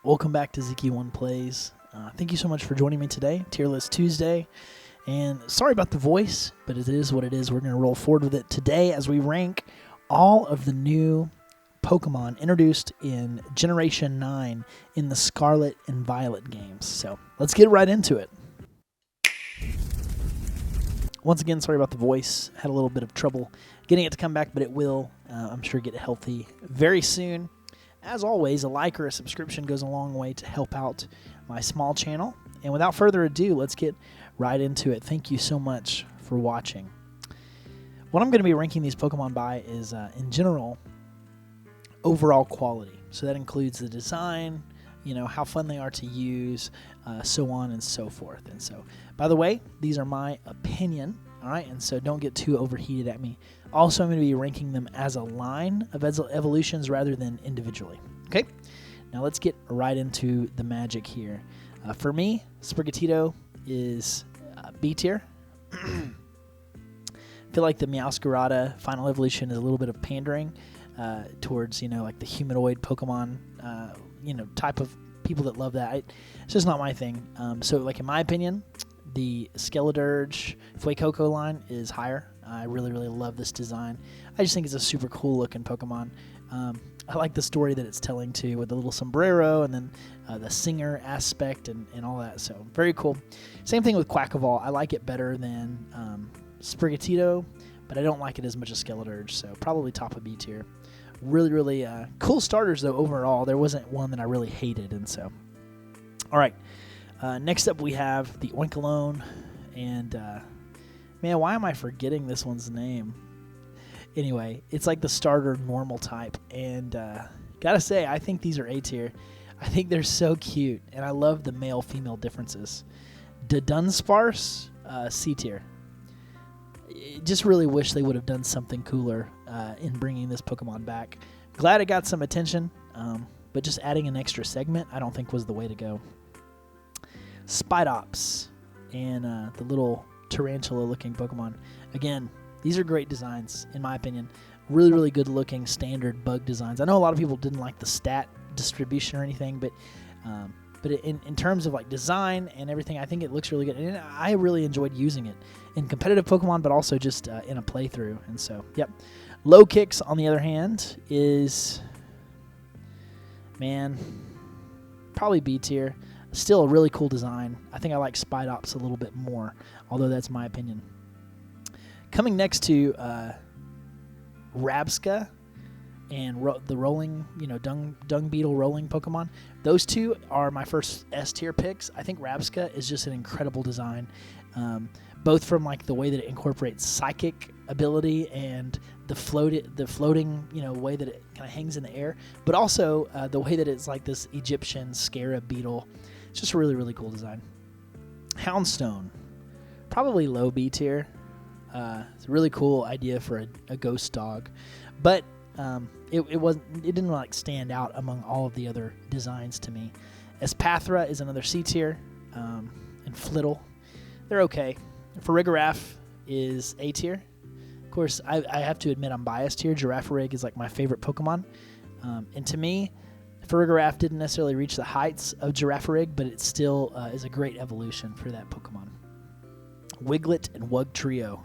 Welcome back to Ziki1 Plays. Thank you so much for joining me today, Tier List Tuesday. And sorry about the voice, but it is what it is. We're going to roll forward with it today as we rank all of the new Pokemon introduced in Generation 9 in the Scarlet and Violet games. So let's get right into it. Once again, sorry about the voice. Had a little bit of trouble getting it to come back, but it will, I'm sure, get healthy very soon. As always, a like or a subscription goes a long way to help out my small channel. And without further ado, let's get right into it. Thank you so much for watching. What I'm going to be ranking these Pokemon by is, in general, overall quality. So that includes the design, how fun they are to use, so on and so forth. And so, by the way, these are my opinion, all right? And so don't get too overheated at me. Also, I'm going to be ranking them as a line of evolutions rather than individually. Okay? Now let's get right into the magic here. For me, Sprigatido is B tier. I feel like the Meowscarada final evolution is a little bit of pandering towards, like the humanoid Pokemon, type of people that love that. It's just not my thing. So, like, in my opinion, the Skeledirge Fuecoco line is higher. I really, really love this design. I just think it's a super cool looking Pokemon. I like the story that it's telling too, with the little sombrero and then the singer aspect and all that. So very cool. Same thing with Quackleval. I like it better than Sprigatido, but I don't like it as much as Skeledirge. So probably top of B tier. Really, really cool starters though overall. There wasn't one that I really hated, and so. All right. Next up we have the Oinkologne, and man, why am I forgetting this one's name? Anyway, it's like the starter normal type, and gotta say, I think these are A tier. I think they're so cute, and I love the male-female differences. Dedunsparce, C tier. Just really wish they would have done something cooler in bringing this Pokemon back. Glad it got some attention, but just adding an extra segment I don't think was the way to go. Spidops and the little tarantula-looking Pokemon. Again, these are great designs, in my opinion. Really, really good-looking standard bug designs. I know a lot of people didn't like the stat distribution or anything, but in terms of like design and everything, I think it looks really good. And I really enjoyed using it in competitive Pokemon, but also just in a playthrough. And so, yep. Low Kicks, on the other hand, is, man, probably B tier. Still a really cool design. I think I like Spidops a little bit more, although that's my opinion. Coming next to Rabska and the rolling, dung beetle rolling Pokemon. Those two are my first S tier picks. I think Rabska is just an incredible design, both from like the way that it incorporates psychic ability and the floating, way that it kind of hangs in the air, but also the way that it's like this Egyptian scarab beetle. It's just a really, really cool design. Houndstone, probably low B tier. It's a really cool idea for a ghost dog, but it didn't like stand out among all of the other designs to me. Espathra is another C tier, and Flittle, they're okay. Farigiraf is A tier. Of course, I have to admit I'm biased here. Girafarig is like my favorite Pokemon, and to me, Farigiraf didn't necessarily reach the heights of Girafarig, but it still is a great evolution for that Pokemon. Wiglet and Wugtrio.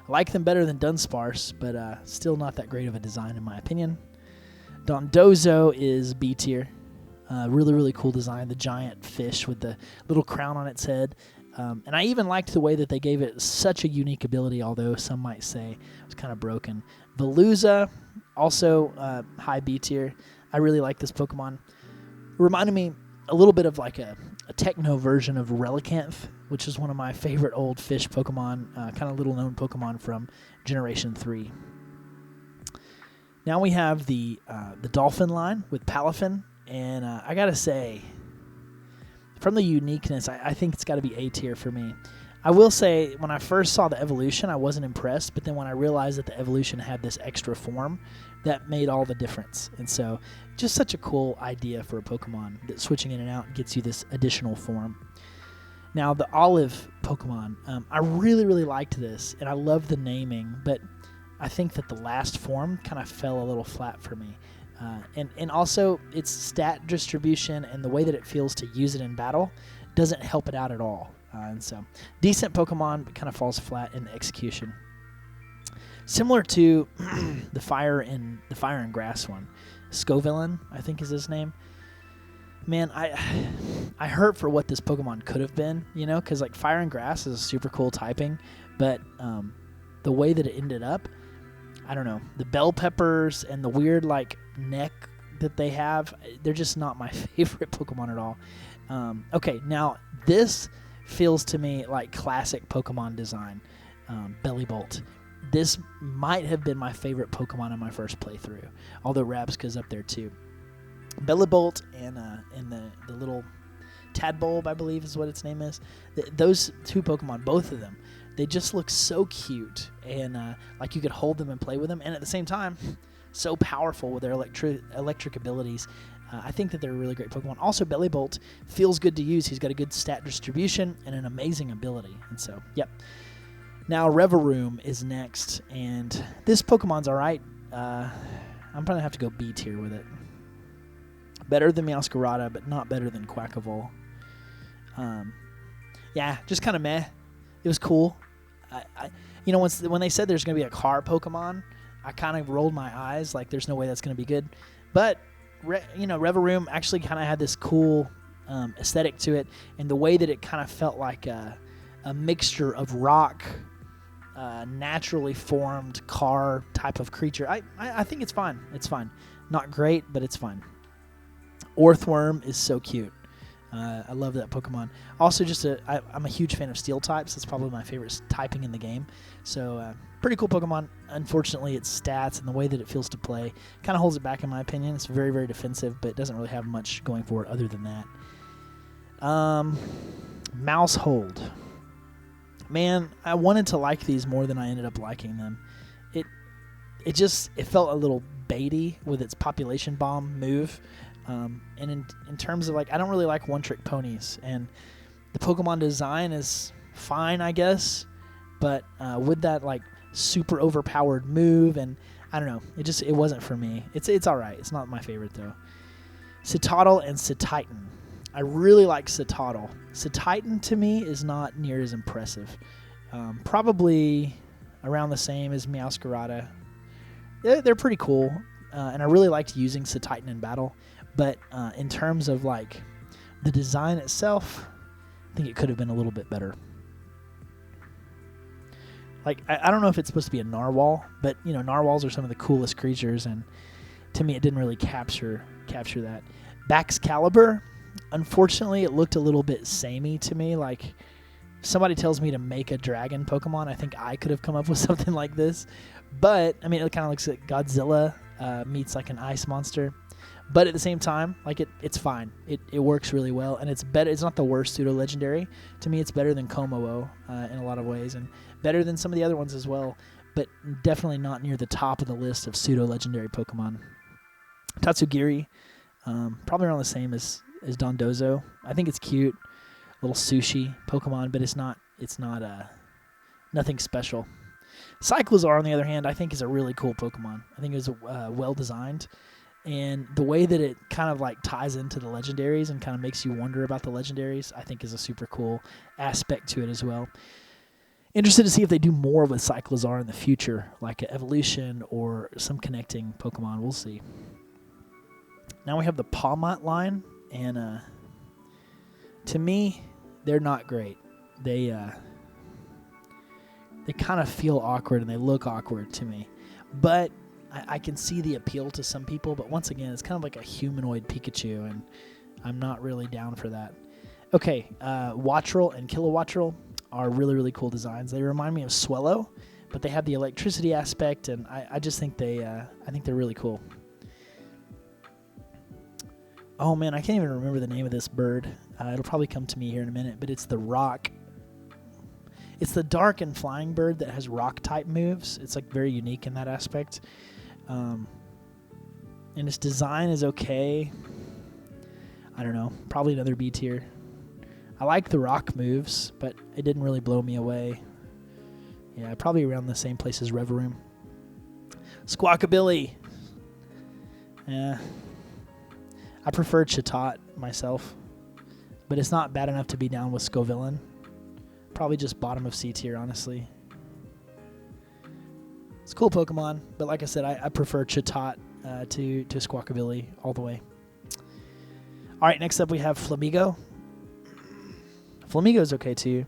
I like them better than Dunsparce, but still not that great of a design in my opinion. Dozo is B tier. Really, really cool design. The giant fish with the little crown on its head. And I even liked the way that they gave it such a unique ability, although some might say it was kind of broken. Veluza, also high B tier. I really like this Pokemon. It reminded me a little bit of like a techno version of Relicanth, which is one of my favorite old fish Pokemon, kind of little-known Pokemon from Generation 3. Now we have the Dolphin line with Palafin, and I gotta say, from the uniqueness, I think it's got to be A tier for me. I will say, when I first saw the evolution, I wasn't impressed, but then when I realized that the evolution had this extra form, that made all the difference. And so, just such a cool idea for a Pokemon that switching in and out gets you this additional form. Now, the Olive Pokemon, I really, really liked this, and I love the naming, but I think that the last form kind of fell a little flat for me. And also its stat distribution and the way that it feels to use it in battle doesn't help it out at all. And so, decent Pokemon, but kind of falls flat in execution. Similar to the fire and grass one, Scovillain, I think is his name. Man, I hurt for what this Pokemon could have been, because like fire and grass is a super cool typing, but the way that it ended up, I don't know. The bell peppers and the weird like neck that they have, they're just not my favorite Pokemon at all. Okay, now this feels to me like classic Pokemon design. Bellibolt. This might have been my favorite Pokemon in my first playthrough, although Rabska's up there too. Bellibolt and the little Tadbulb, I believe is what its name is. Those two Pokemon, both of them, they just look so cute, and like you could hold them and play with them, and at the same time, so powerful with their electric abilities. I think that they're a really great Pokemon. Also, Bellibolt feels good to use. He's got a good stat distribution and an amazing ability, and so, yep. Now, Reveroom is next, and this Pokemon's all right. I'm probably going to have to go B tier with it. Better than Meowscarada, but not better than Quackavole. Yeah, just kind of meh. It was cool. When they said there's going to be a car Pokemon, I kind of rolled my eyes like there's no way that's going to be good. But, Reveroom actually kind of had this cool aesthetic to it, and the way that it kind of felt like a mixture of rock, naturally formed car type of creature. I think it's fine. It's fine. Not great, but it's fine. Orthworm is so cute. I love that Pokemon. Also, I'm a huge fan of Steel types. It's probably my favorite typing in the game. So, pretty cool Pokemon. Unfortunately, its stats and the way that it feels to play kind of holds it back, in my opinion. It's very, very defensive, but it doesn't really have much going for it other than that. Mousehold. Man, I wanted to like these more than I ended up liking them. It felt a little baity with its population bomb move. And in terms of I don't really like one-trick ponies, and the Pokemon design is fine, I guess, but with that super overpowered move, and I don't know, it wasn't for me. It's all right. It's not my favorite though. Citadel and Cititan. I really like Citadel. Cititan to me is not near as impressive. Probably around the same as Meowscarada. They're pretty cool, and I really liked using Cititan in battle. But in terms of the design itself, I think it could have been a little bit better. I don't know if it's supposed to be a narwhal, but narwhals are some of the coolest creatures, and to me it didn't really capture that. Baxcalibur, unfortunately, it looked a little bit samey to me. Like, somebody tells me to make a dragon Pokemon, I think I could have come up with something like this. But I mean, it kind of looks like Godzilla meets an ice monster. But at the same time, it's fine. It works really well, and it's better. It's not the worst pseudo-legendary. To me, it's better than Komodo in a lot of ways, and better than some of the other ones as well, but definitely not near the top of the list of pseudo-legendary Pokemon. Tatsugiri, probably around the same as Dondozo. I think it's cute, little sushi Pokemon, but it's not nothing special. Cyclizar, on the other hand, I think is a really cool Pokemon. I think it was well-designed. And the way that it kind of ties into the legendaries and kind of makes you wonder about the legendaries, I think is a super cool aspect to it as well. Interested to see if they do more with Cyclizar in the future, like an evolution or some connecting Pokemon. We'll see. Now we have the Palmat line, and to me, they're not great. They kind of feel awkward and they look awkward to me, but I can see the appeal to some people, but once again, it's kind of like a humanoid Pikachu, and I'm not really down for that. Okay, Wattrel and Kilowattrel are really, really cool designs. They remind me of Swellow, but they have the electricity aspect, and I just think they're really cool. Oh man, I can't even remember the name of this bird. It'll probably come to me here in a minute, but it's the rock. It's the dark and flying bird that has rock type moves. It's very unique in that aspect. And its design is okay. I don't know. Probably another B tier. I like the rock moves, but it didn't really blow me away. Yeah, probably around the same place as Reveroom. Squawkabilly. Yeah. I prefer Chatot myself, but it's not bad enough to be down with Scovillain. Probably just bottom of C tier, honestly. It's a cool Pokemon, but like I said, I prefer Chatot to Squawkabilly all the way. All right, next up we have Flamingo. Flamingo's okay too.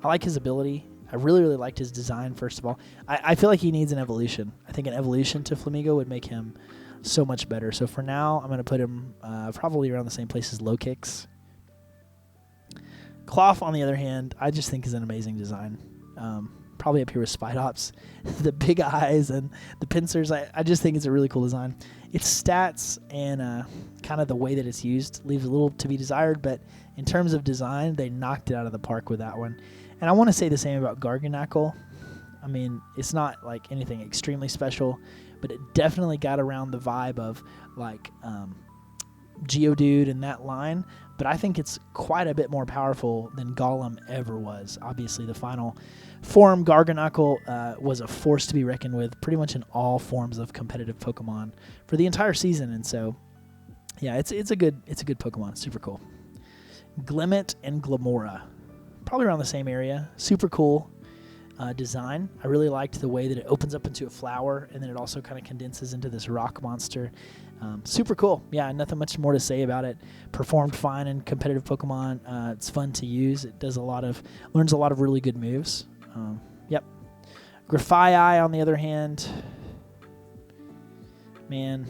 I like his ability. I really liked his design, first of all. I feel like he needs an evolution. I think an evolution to Flamingo would make him so much better. So for now, I'm going to put him probably around the same place as Low Kicks. Cloth, on the other hand, I just think is an amazing design. Probably up here with Spidops. The big eyes and the pincers, I just think it's a really cool design. Its stats and kind of the way that it's used leaves a little to be desired, but in terms of design, they knocked it out of the park with that one. And I want to say the same about Garganuckle. I mean, it's not like anything extremely special, but it definitely got around the vibe of like Geodude and that line. But I think it's quite a bit more powerful than Golem ever was. Obviously, the final form, Garganuckle, was a force to be reckoned with pretty much in all forms of competitive Pokemon for the entire season. And so, yeah, it's a good Pokemon. Super cool. Glimmet and Glamora. Probably around the same area. Super cool design. I really liked the way that it opens up into a flower, and then it also kind of condenses into this rock monster. Super cool. Yeah, nothing much more to say about it. Performed fine in competitive Pokemon. It's fun to use. It does learns a lot of really good moves. Yep. Grafaiai, on the other hand, man,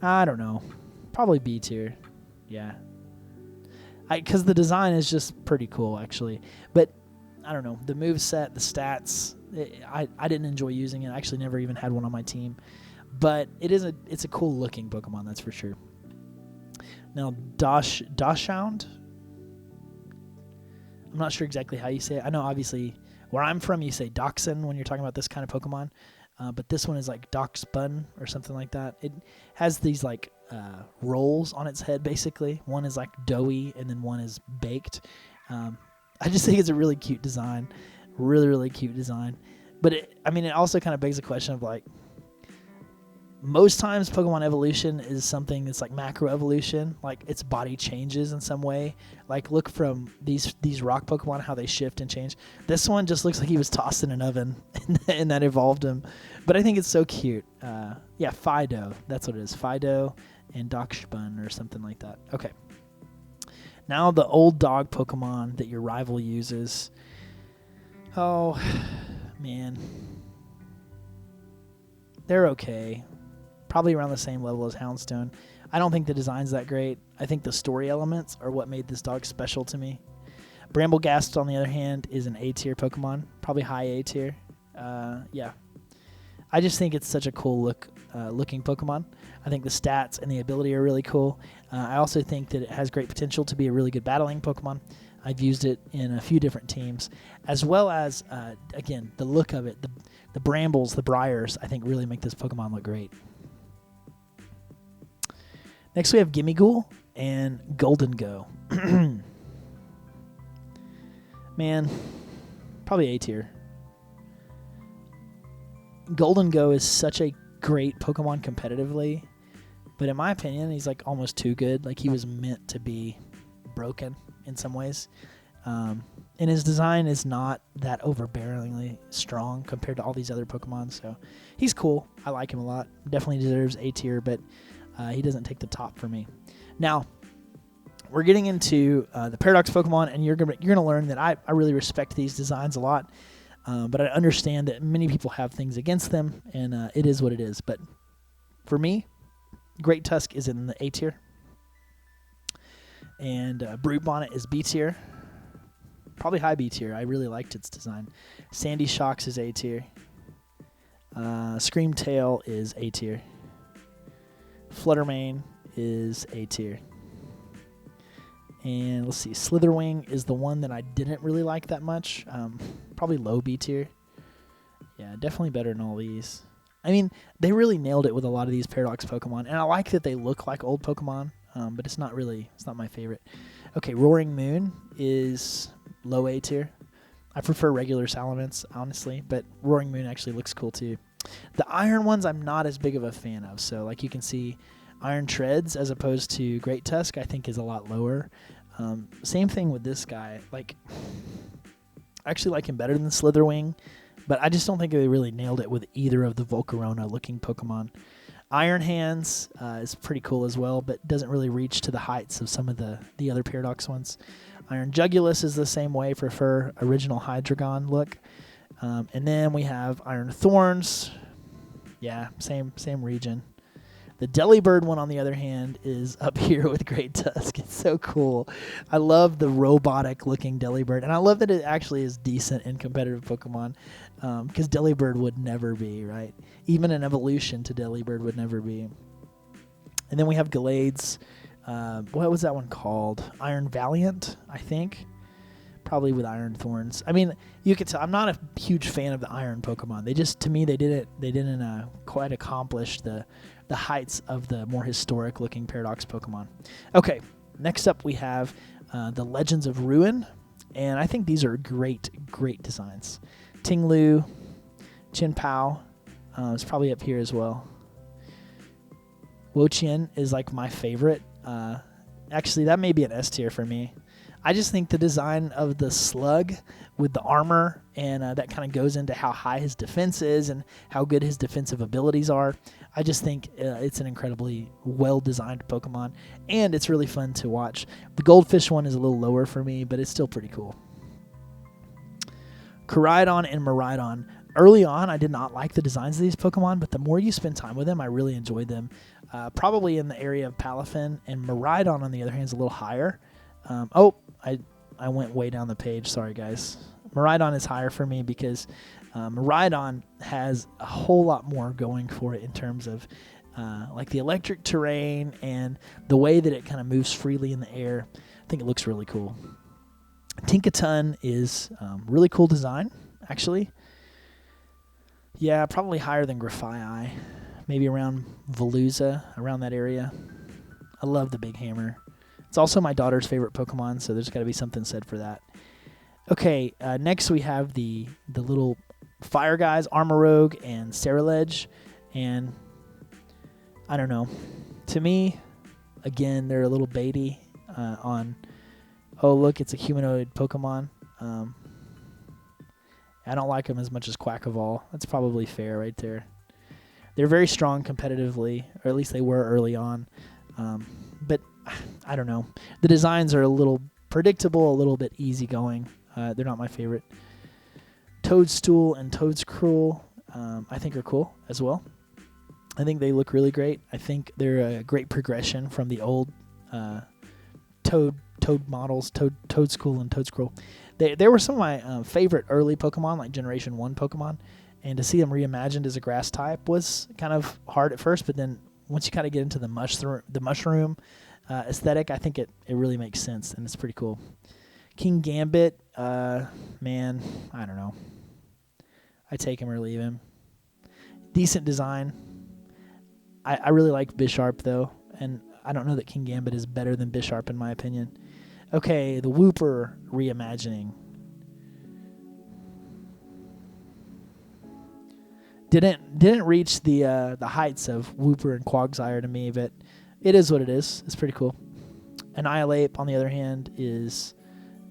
I don't know. Probably B tier. Yeah. Because the design is just pretty cool, actually. But, I don't know. The moveset, the stats, I didn't enjoy using it. I actually never even had one on my team. But it's a cool-looking Pokemon, that's for sure. Now, Hound. I'm not sure exactly how you say it. I know, obviously, where I'm from, you say Dachshund when you're talking about this kind of Pokemon. But this one is like Dachspun or something like that. It has these, like, rolls on its head, basically. One is like doughy, and then one is baked. I just think it's a really cute design. Really cute design. But it also kind of begs the question of, like, most times Pokemon evolution is something that's like macro evolution, like its body changes in some way. Like, look from these rock Pokemon, how they shift and change. This one just looks like he was tossed in an oven and that evolved him. But I think it's so cute. Yeah, Fido. That's what it is. Fido and Dachspun or something like that. Okay. Now the old dog Pokemon that your rival uses. Oh, man. They're okay. Probably around the same level as Houndstone. I don't think the design's that great. I think the story elements are what made this dog special to me. Bramblegast, on the other hand, is an A tier Pokemon. Probably high A tier. Yeah. I just think it's such a cool looking Pokemon. I think the stats and the ability are really cool. I also think that it has great potential to be a really good battling Pokemon. I've used it in a few different teams, as well as, again, the look of it, the brambles, the briars, I think really make this Pokemon look great. Next we have Gimmighoul and Golden Go. Man, probably A tier. Golden Go is such a great Pokemon competitively, but in my opinion, he's like almost too good. Like, he was meant to be broken in some ways. And his design is not that overbearingly strong compared to all these other Pokemon, so he's cool. I like him a lot. Definitely deserves A tier, but he doesn't take the top for me. Now, we're getting into the Paradox Pokemon, and you're gonna learn that I really respect these designs a lot, but I understand that many people have things against them, and it is what it is. But for me, Great Tusk is in the A tier, and Brood Bonnet is B tier, probably high B tier. I really liked its design. Sandy Shocks is A tier. Screamtail is A tier. Fluttermane is A tier. And let's see, Slitherwing is the one that I didn't really like that much. Probably low B tier. Yeah, definitely better than all these. I mean, they really nailed it with a lot of these Paradox Pokemon, and I like that they look like old Pokemon, but it's not my favorite. Okay, Roaring Moon is low A tier. I prefer regular Salamence, honestly, but Roaring Moon actually looks cool too. The iron ones I'm not as big of a fan of. So like you can see, Iron Treads as opposed to Great Tusk I think is a lot lower. Same thing with this guy. Like, I actually like him better than Slitherwing, but I just don't think they really nailed it with either of the Volcarona-looking Pokemon. Iron Hands is pretty cool as well, but doesn't really reach to the heights of some of the other Paradox ones. Iron Jugulus is the same way for fur, original Hydreigon look. And then we have Iron Thorns. Yeah, same region. The Delibird one, on the other hand, is up here with Great Tusk. It's so cool. I love the robotic-looking Delibird, and I love that it actually is decent in competitive Pokemon, because Delibird would never be, right? Even an evolution to Delibird would never be. And then we have Gallades. What was that one called? Iron Valiant, I think. Probably with Iron Thorns. I mean, you could tell I'm not a huge fan of the Iron Pokemon. They just, to me, they didn't quite accomplish the heights of the more historic-looking Paradox Pokemon. Okay, next up we have the Legends of Ruin, and I think these are great designs. Tinglu, Chinpao is probably up here as well. Wo-Chien is like my favorite. Actually, that may be an S tier for me. I just think the design of the slug with the armor, and that kind of goes into how high his defense is and how good his defensive abilities are. I just think it's an incredibly well-designed Pokemon, and it's really fun to watch. The Goldfish one is a little lower for me, but it's still pretty cool. Koraidon and Miraidon. Early on, I did not like the designs of these Pokemon, but the more you spend time with them, I really enjoyed them. Probably in the area of Palafin, and Miraidon, on the other hand, is a little higher. I went way down the page. Sorry, guys. Miraidon is higher for me because Miraidon has a whole lot more going for it in terms of like the electric terrain and the way that it kind of moves freely in the air. I think it looks really cool. Tinkaton is really cool design, actually. Yeah, probably higher than Grafaiai. Maybe around Veluza, around that area. I love the Big Hammer. It's also my daughter's favorite Pokemon, so there's got to be something said for that. Okay, next we have the little fire guys, Armorogue and Ceruledge, and I don't know. To me, again, they're a little baity on, oh, look, it's a humanoid Pokemon. I don't like them as much as Quackavall. That's probably fair right there. They're very strong competitively, or at least they were early on. But I don't know. The designs are a little predictable, a little bit easygoing. They're not my favorite. Toadstool and Toadscruel, I think are cool as well. I think they look really great. I think they're a great progression from the old Toad models, Toadstool and Toadscruel. They were some of my favorite early Pokemon, like Generation 1 Pokemon. And to see them reimagined as a grass type was kind of hard at first, but then once you kind of get into the mushroom aesthetic, I think it really makes sense, and it's pretty cool. King Gambit, man, I don't know. I take him or leave him. Decent design. I really like Bisharp, though, and I don't know that King Gambit is better than Bisharp, in my opinion. Okay, the Wooper reimagining. Didn't reach the heights of Wooper and Quagsire to me, but it is what it is. It's pretty cool. Annihilape, on the other hand, is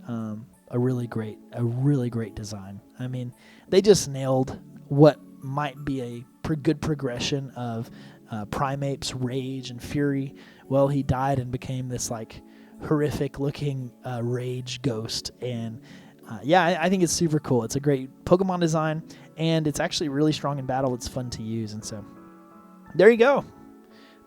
a really great design. I mean, they just nailed what might be a good progression of Primape's rage and fury. Well, he died and became this like horrific-looking rage ghost, and yeah, I think it's super cool. It's a great Pokemon design, and it's actually really strong in battle. It's fun to use, and so there you go.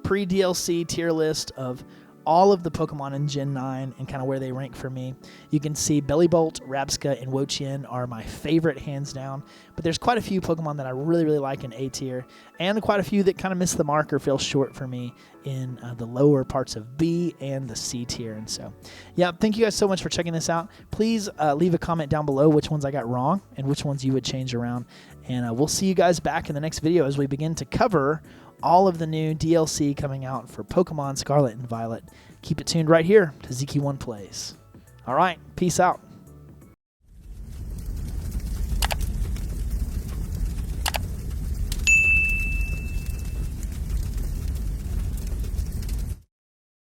Pre-DLC tier list of all of the Pokemon in Gen 9 and kind of where they rank for me. You can see Bellibolt, Rabska, and Wo-Chien are my favorite hands down, but there's quite a few Pokemon that I really like in A tier, and quite a few that kind of miss the mark or feel short for me in the lower parts of B and the C tier. And so, yeah, thank you guys so much for checking this out. Please leave a comment down below which ones I got wrong and which ones you would change around, and we'll see you guys back in the next video as we begin to cover all of the new DLC coming out for Pokemon Scarlet and Violet. Keep it tuned right here to Ziki1 Plays. All right, peace out.